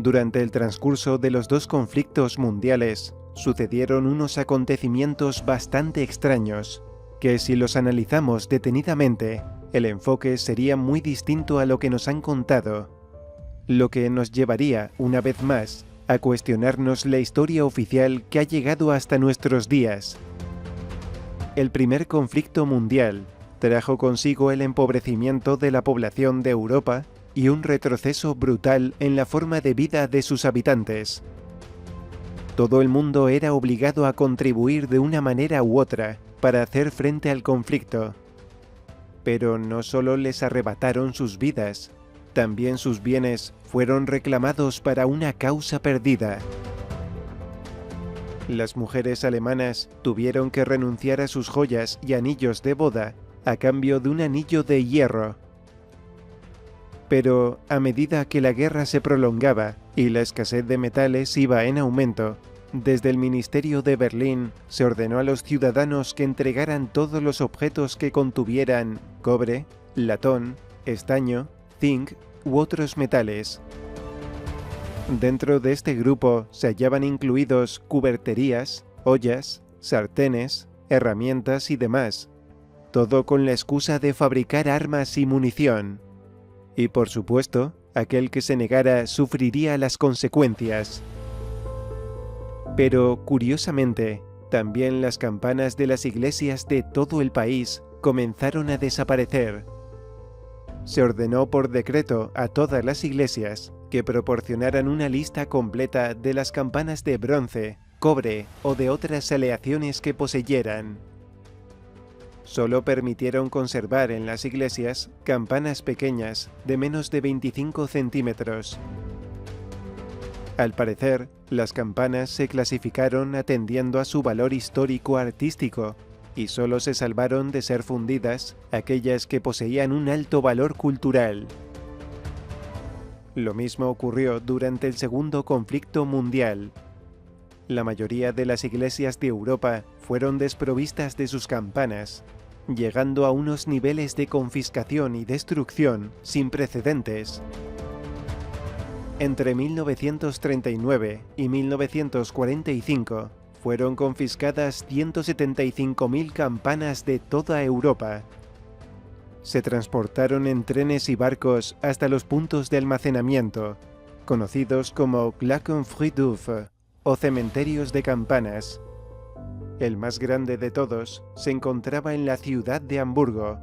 Durante el transcurso de los dos conflictos mundiales, sucedieron unos acontecimientos bastante extraños, que si los analizamos detenidamente, el enfoque sería muy distinto a lo que nos han contado, lo que nos llevaría, una vez más, a cuestionarnos la historia oficial que ha llegado hasta nuestros días. El primer conflicto mundial trajo consigo el empobrecimiento de la población de Europa y un retroceso brutal en la forma de vida de sus habitantes. Todo el mundo era obligado a contribuir de una manera u otra para hacer frente al conflicto. Pero no solo les arrebataron sus vidas, también sus bienes fueron reclamados para una causa perdida. Las mujeres alemanas tuvieron que renunciar a sus joyas y anillos de boda a cambio de un anillo de hierro. Pero a medida que la guerra se prolongaba y la escasez de metales iba en aumento, desde el Ministerio de Berlín se ordenó a los ciudadanos que entregaran todos los objetos que contuvieran cobre, latón, estaño, zinc u otros metales. Dentro de este grupo se hallaban incluidos cuberterías, ollas, sartenes, herramientas y demás, todo con la excusa de fabricar armas y munición. Y por supuesto, aquel que se negara sufriría las consecuencias. Pero, curiosamente, también las campanas de las iglesias de todo el país comenzaron a desaparecer. Se ordenó por decreto a todas las iglesias que proporcionaran una lista completa de las campanas de bronce, cobre o de otras aleaciones que poseyeran. Solo permitieron conservar en las iglesias campanas pequeñas de menos de 25 centímetros. Al parecer, las campanas se clasificaron atendiendo a su valor histórico-artístico y solo se salvaron de ser fundidas aquellas que poseían un alto valor cultural. Lo mismo ocurrió durante el Segundo Conflicto Mundial. La mayoría de las iglesias de Europa fueron desprovistas de sus campanas, llegando a unos niveles de confiscación y destrucción sin precedentes. Entre 1939 y 1945 fueron confiscadas 175.000 campanas de toda Europa. Se transportaron en trenes y barcos hasta los puntos de almacenamiento, conocidos como Glockenfriedhof o cementerios de campanas. El más grande de todos se encontraba en la ciudad de Hamburgo.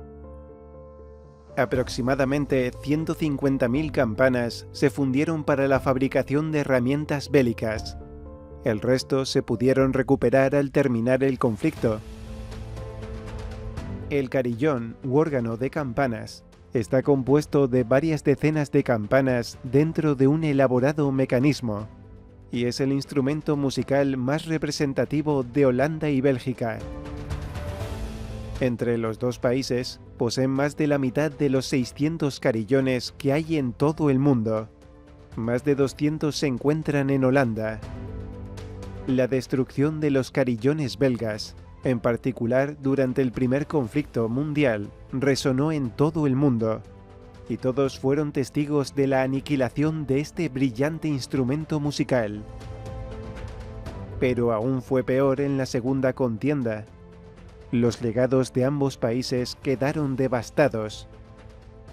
Aproximadamente 150.000 campanas se fundieron para la fabricación de herramientas bélicas. El resto se pudieron recuperar al terminar el conflicto. El carillón u órgano de campanas está compuesto de varias decenas de campanas dentro de un elaborado mecanismo, y es el instrumento musical más representativo de Holanda y Bélgica. Entre los dos países poseen más de la mitad de los 600 carillones que hay en todo el mundo. Más de 200 se encuentran en Holanda. La destrucción de los carillones belgas, en particular durante el primer conflicto mundial, resonó en todo el mundo, y todos fueron testigos de la aniquilación de este brillante instrumento musical. Pero aún fue peor en la segunda contienda. Los legados de ambos países quedaron devastados.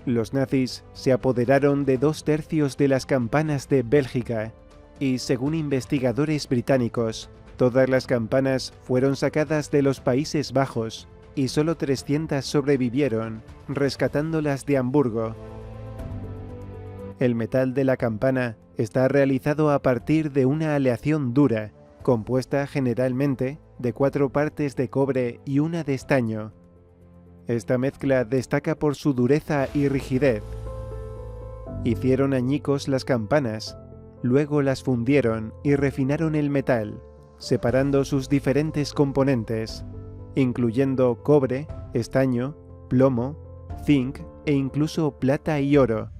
Los nazis se apoderaron de 2/3 de las campanas de Bélgica, y según investigadores británicos, todas las campanas fueron sacadas de los Países Bajos, y solo 300 sobrevivieron, rescatándolas de Hamburgo. El metal de la campana está realizado a partir de una aleación dura, compuesta generalmente de 4 partes de cobre y una de estaño. Esta mezcla destaca por su dureza y rigidez. Hicieron añicos las campanas, luego las fundieron y refinaron el metal, separando sus diferentes componentes, incluyendo cobre, estaño, plomo, zinc e incluso plata y oro.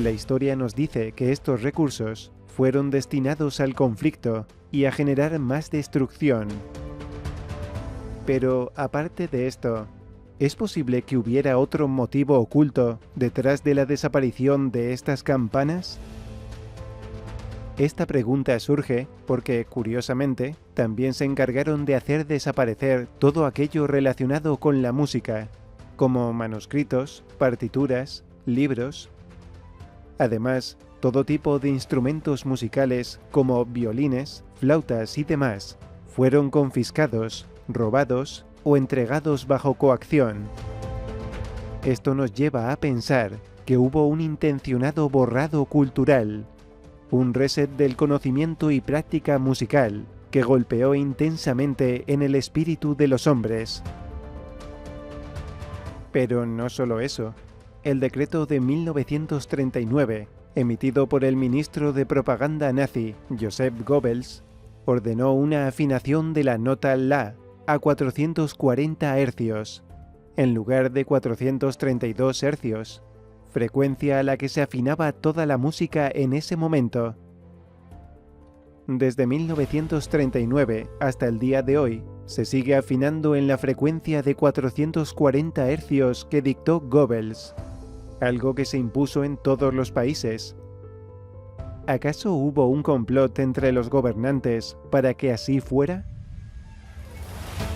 La historia nos dice que estos recursos fueron destinados al conflicto y a generar más destrucción. Pero aparte de esto, ¿es posible que hubiera otro motivo oculto detrás de la desaparición de estas campanas? Esta pregunta surge porque, curiosamente, también se encargaron de hacer desaparecer todo aquello relacionado con la música, como manuscritos, partituras, libros. Además, todo tipo de instrumentos musicales como violines, flautas y demás fueron confiscados, robados o entregados bajo coacción. Esto nos lleva a pensar que hubo un intencionado borrado cultural, un reset del conocimiento y práctica musical que golpeó intensamente en el espíritu de los hombres. Pero no solo eso. El decreto de 1939, emitido por el ministro de propaganda nazi, Joseph Goebbels, ordenó una afinación de la nota La a 440 hercios, en lugar de 432 hercios, frecuencia a la que se afinaba toda la música en ese momento. Desde 1939 hasta el día de hoy, se sigue afinando en la frecuencia de 440 hercios que dictó Goebbels, algo que se impuso en todos los países. ¿Acaso hubo un complot entre los gobernantes para que así fuera?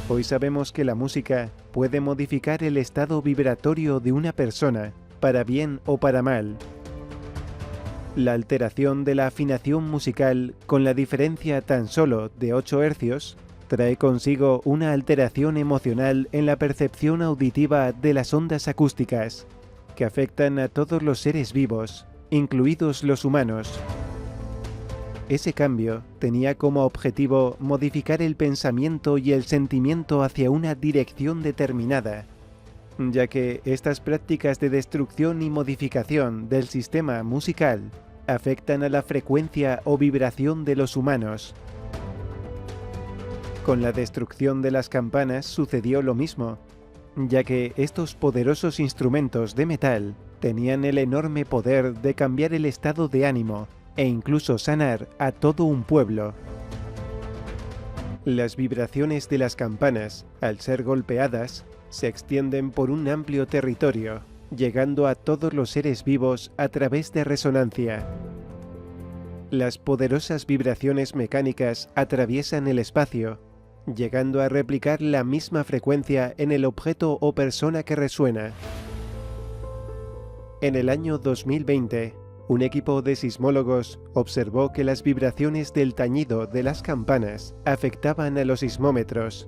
Hoy sabemos que la música puede modificar el estado vibratorio de una persona, para bien o para mal. La alteración de la afinación musical con la diferencia tan solo de 8 hercios trae consigo una alteración emocional en la percepción auditiva de las ondas acústicas, que afectan a todos los seres vivos, incluidos los humanos. Ese cambio tenía como objetivo modificar el pensamiento y el sentimiento hacia una dirección determinada, ya que estas prácticas de destrucción y modificación del sistema musical afectan a la frecuencia o vibración de los humanos. Con la destrucción de las campanas sucedió lo mismo, ya que estos poderosos instrumentos de metal tenían el enorme poder de cambiar el estado de ánimo e incluso sanar a todo un pueblo. Las vibraciones de las campanas, al ser golpeadas, se extienden por un amplio territorio, llegando a todos los seres vivos a través de resonancia. Las poderosas vibraciones mecánicas atraviesan el espacio, llegando a replicar la misma frecuencia en el objeto o persona que resuena. En el año 2020, un equipo de sismólogos observó que las vibraciones del tañido de las campanas afectaban a los sismómetros.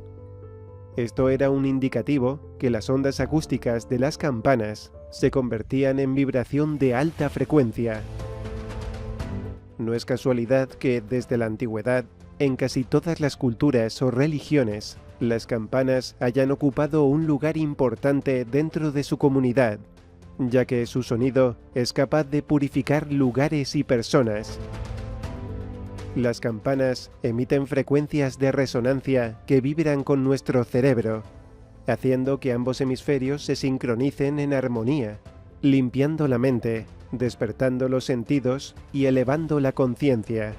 Esto era un indicativo que las ondas acústicas de las campanas se convertían en vibración de alta frecuencia. No es casualidad que desde la antigüedad, en casi todas las culturas o religiones, las campanas hayan ocupado un lugar importante dentro de su comunidad, ya que su sonido es capaz de purificar lugares y personas. Las campanas emiten frecuencias de resonancia que vibran con nuestro cerebro, haciendo que ambos hemisferios se sincronicen en armonía, limpiando la mente, despertando los sentidos y elevando la conciencia.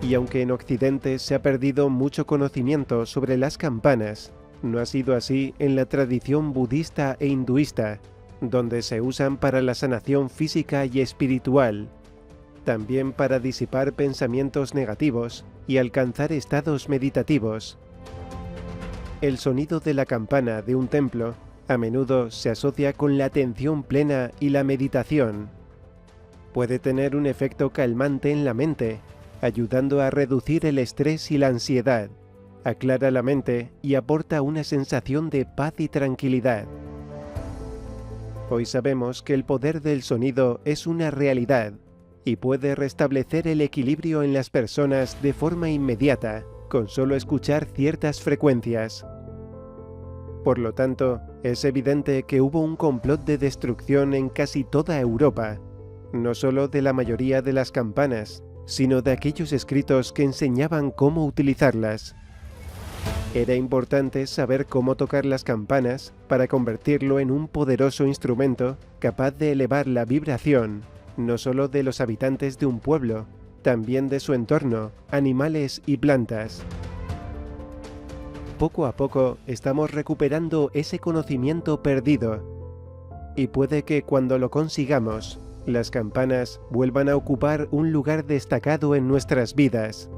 Y aunque en Occidente se ha perdido mucho conocimiento sobre las campanas, no ha sido así en la tradición budista e hinduista, donde se usan para la sanación física y espiritual, también para disipar pensamientos negativos y alcanzar estados meditativos. El sonido de la campana de un templo a menudo se asocia con la atención plena y la meditación. Puede tener un efecto calmante en la mente, ayudando a reducir el estrés y la ansiedad, aclara la mente y aporta una sensación de paz y tranquilidad. Hoy sabemos que el poder del sonido es una realidad y puede restablecer el equilibrio en las personas de forma inmediata, con solo escuchar ciertas frecuencias. Por lo tanto, es evidente que hubo un complot de destrucción en casi toda Europa, no solo de la mayoría de las campanas, sino de aquellos escritos que enseñaban cómo utilizarlas. Era importante saber cómo tocar las campanas para convertirlo en un poderoso instrumento capaz de elevar la vibración, no solo de los habitantes de un pueblo, también de su entorno, animales y plantas. Poco a poco estamos recuperando ese conocimiento perdido, y puede que cuando lo consigamos, las campanas vuelvan a ocupar un lugar destacado en nuestras vidas.